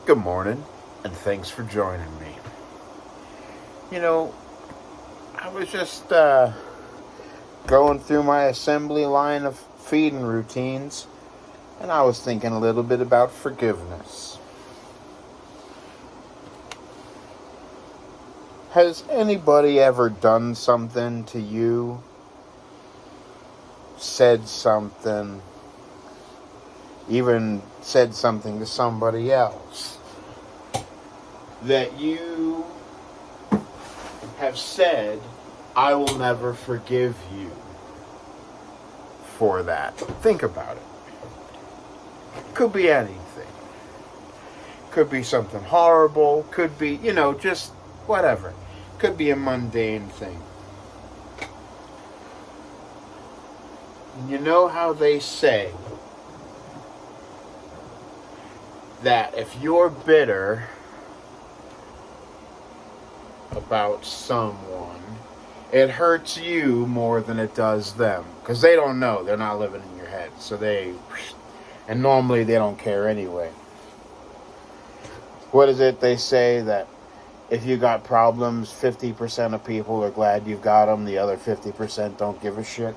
Good morning, and thanks for joining me. You know, I was just going through my assembly line of feeding routines, and I was thinking a little bit about forgiveness. Has anybody ever done something to you, said something, even said something to somebody else that you have said, I will never forgive you for that? Think about it. Could be anything. Could be something horrible. Could be, just whatever. Could be a mundane thing. You know how they say that if you're bitter about someone, it hurts you more than it does them. Because they don't know. They're not living in your head. And normally they don't care anyway. What is it they say that if you got problems, 50% of people are glad you've got them, the other 50% don't give a shit?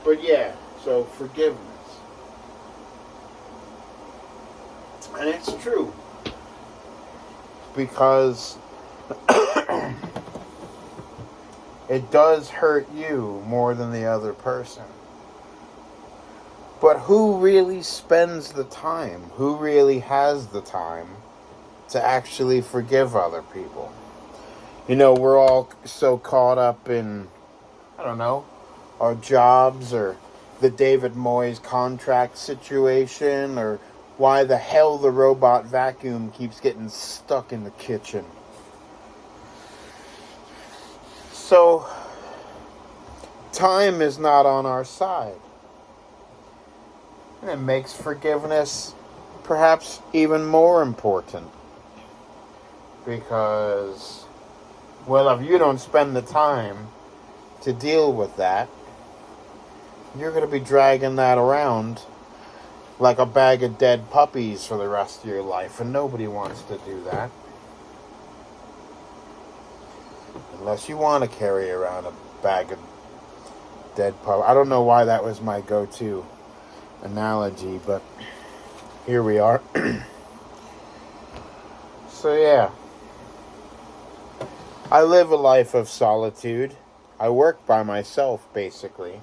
But yeah, so forgiveness. And it's true. Because it does hurt you more than the other person. But who really spends the time? Who really has the time to actually forgive other people? We're all so caught up in, I don't know, our jobs or the David Moyes contract situation or why the hell the robot vacuum keeps getting stuck in the kitchen. So, time is not on our side. And it makes forgiveness perhaps even more important. Because, well, if you don't spend the time to deal with that, you're going to be dragging that around like a bag of dead puppies for the rest of your life. And nobody wants to do that. Unless you want to carry around a bag of dead puppies. I don't know why that was my go-to analogy, but here we are. So yeah, I live a life of solitude. I work by myself basically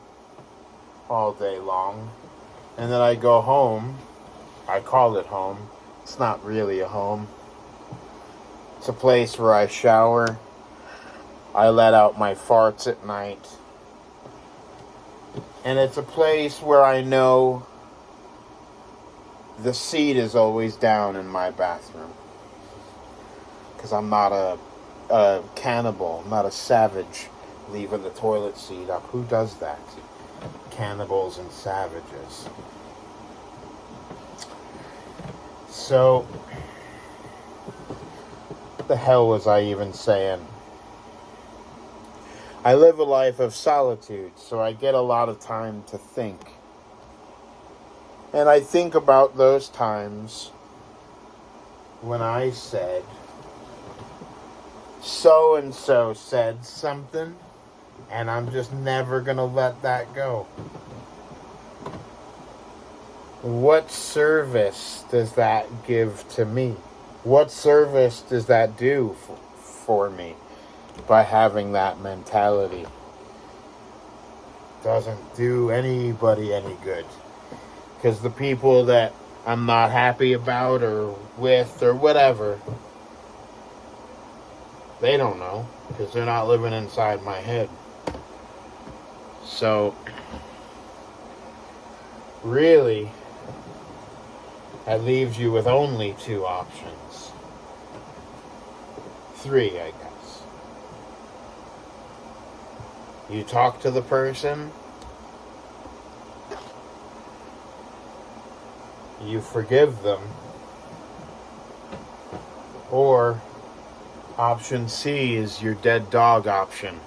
all day long, and then I go home. I call it home. It's not really a home. It's a place where I shower. I let out my farts at night. And it's a place where I know the seat is always down in my bathroom. Because I'm not a cannibal, I'm not a savage leaving the toilet seat up. Who does that? Cannibals and savages. So, what the hell was I even saying? I live a life of solitude, so I get a lot of time to think. And I think about those times when I said, so-and-so said something, and I'm just never going to let that go. What service does that give to me? What service does that do for me? By having that mentality. Doesn't do anybody any good. Because the people that I'm not happy about or with or whatever, they don't know. Because they're not living inside my head. So, really, that leaves you with only two options. Three, I guess. You talk to the person, you forgive them, or option C is your dead dog option.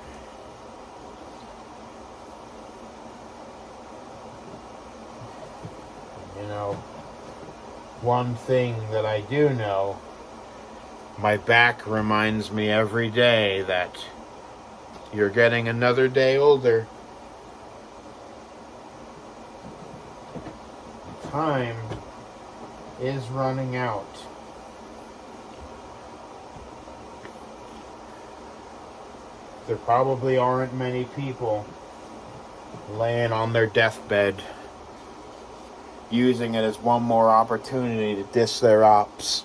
You know, one thing that I do know, my back reminds me every day that you're getting another day older. Time is running out. There probably aren't many people laying on their deathbed using it as one more opportunity to diss their ops.